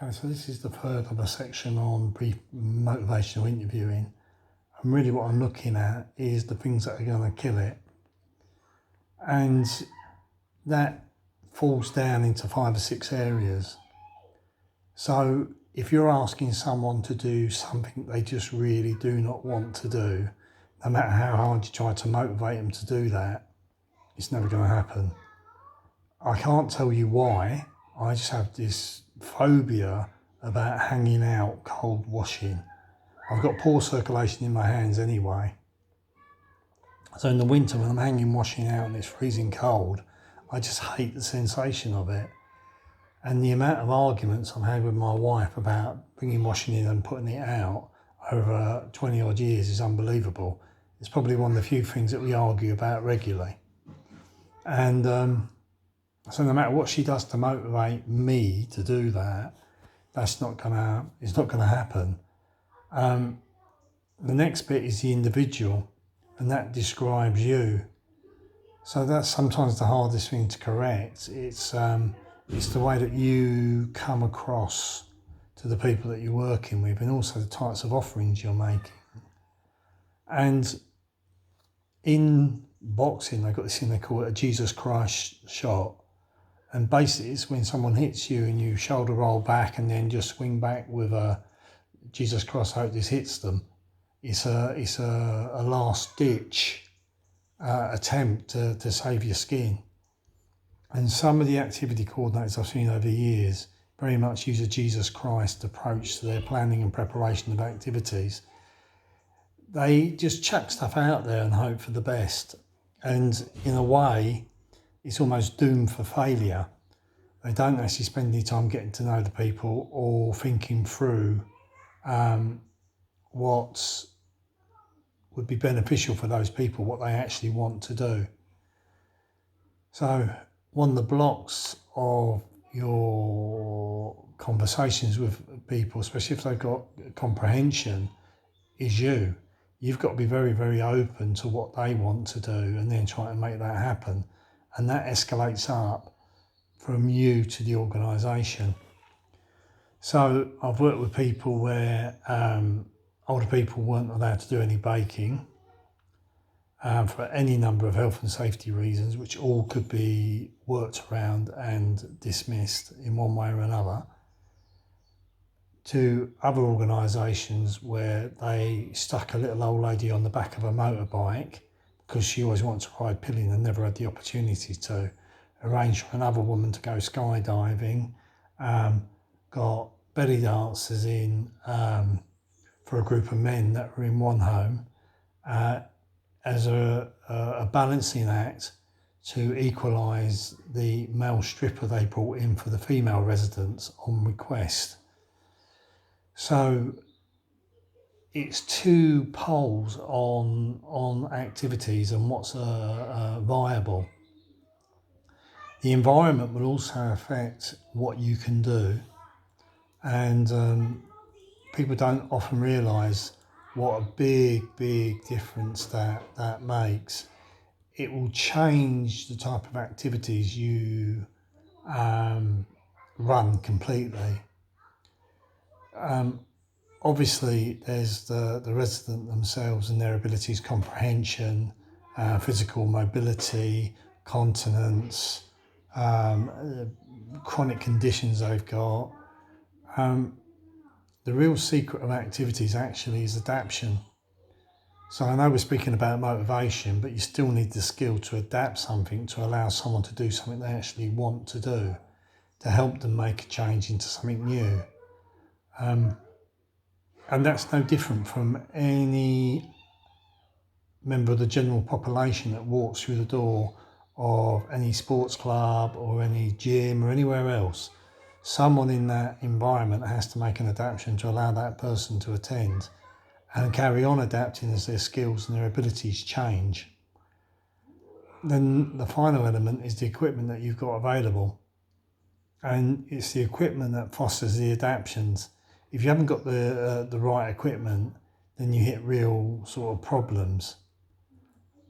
Okay, so this is the third of a section on brief motivational interviewing. And really what I'm looking at is the things that are going to kill it. And that falls down into 5 or 6 areas. So if you're asking someone to do something they just really do not want to do, no matter how hard you try to motivate them to do that, it's never going to happen. I can't tell you why. I just have this phobia about hanging out cold washing. I've got poor circulation in my hands anyway. So in the winter when I'm hanging washing out and it's freezing cold, I just hate the sensation of it. And the amount of arguments I've had with my wife about bringing washing in and putting it out over 20 odd years is unbelievable. It's probably one of the few things that we argue about regularly. And so no matter what she does to motivate me to do that, it's not gonna happen. The next bit is the individual, and that describes you. So that's sometimes the hardest thing to correct. It's the way that you come across to the people that you're working with, and also the types of offerings you're making. And in boxing, they've got this thing they call it a Jesus Christ shot. And basically it's when someone hits you and you shoulder roll back and then just swing back with a Jesus Christ, I hope this hits them. It's a last ditch attempt to save your skin. And some of the activity coordinators I've seen over the years very much use a Jesus Christ approach to their planning and preparation of activities. They just chuck stuff out there and hope for the best. And in a way, it's almost doomed for failure. They don't actually spend any time getting to know the people or thinking through what would be beneficial for those people, what they actually want to do. So one of the blocks of your conversations with people, especially if they've got comprehension, is you. You've got to be very, very open to what they want to do and then try and make that happen. And that escalates up from you to the organisation. So I've worked with people where older people weren't allowed to do any baking for any number of health and safety reasons, which all could be worked around and dismissed in one way or another, to other organisations where they stuck a little old lady on the back of a motorbike because she always wanted to ride pillion and never had the opportunity to, arrange for another woman to go skydiving, got belly dancers in for a group of men that were in one home as a balancing act to equalise the male stripper they brought in for the female residents on request. So it's two poles on activities and what's viable. The environment will also affect what you can do, and people don't often realise what a big difference that makes. It will change the type of activities you run completely. Obviously, there's the resident themselves and their abilities, comprehension, physical mobility, continence, chronic conditions they've got. The real secret of activities actually is adaptation. So I know we're speaking about motivation, but you still need the skill to adapt something to allow someone to do something they actually want to do, to help them make a change into something new. And that's no different from any member of the general population that walks through the door of any sports club or any gym or anywhere else. Someone in that environment has to make an adaptation to allow that person to attend and carry on adapting as their skills and their abilities change. Then the final element is the equipment that you've got available. And it's the equipment that fosters the adaptations. If you haven't got the right equipment, then you hit real sort of problems.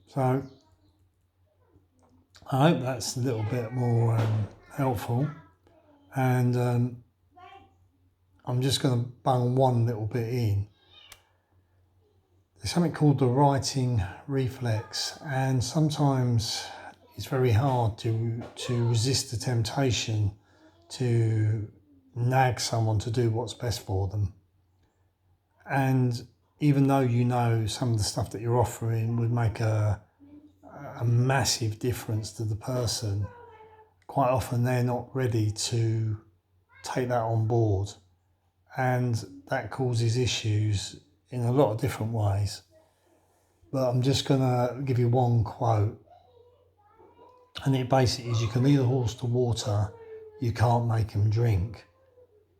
So I hope that's a little bit more helpful. And I'm just going to bung one little bit in. There's something called the writing reflex, and sometimes it's very hard to resist the temptation to nag someone to do what's best for them. And even though you know some of the stuff that you're offering would make a massive difference to the person, quite often they're not ready to take that on board. And that causes issues in a lot of different ways. But I'm just going to give you one quote. And it basically is, you can lead a horse to water, you can't make him drink,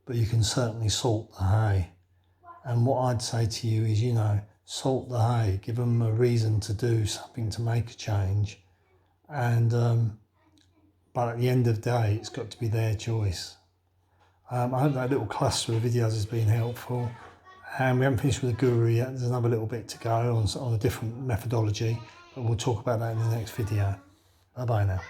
but you can certainly salt the hay. And what I'd say to you is, salt the hay, give them a reason to do something to make a change. And but at the end of the day, it's got to be their choice. I hope that little cluster of videos has been helpful. And we haven't finished with the guru yet. There's another little bit to go on a different methodology, but we'll talk about that in the next video. Bye-bye now.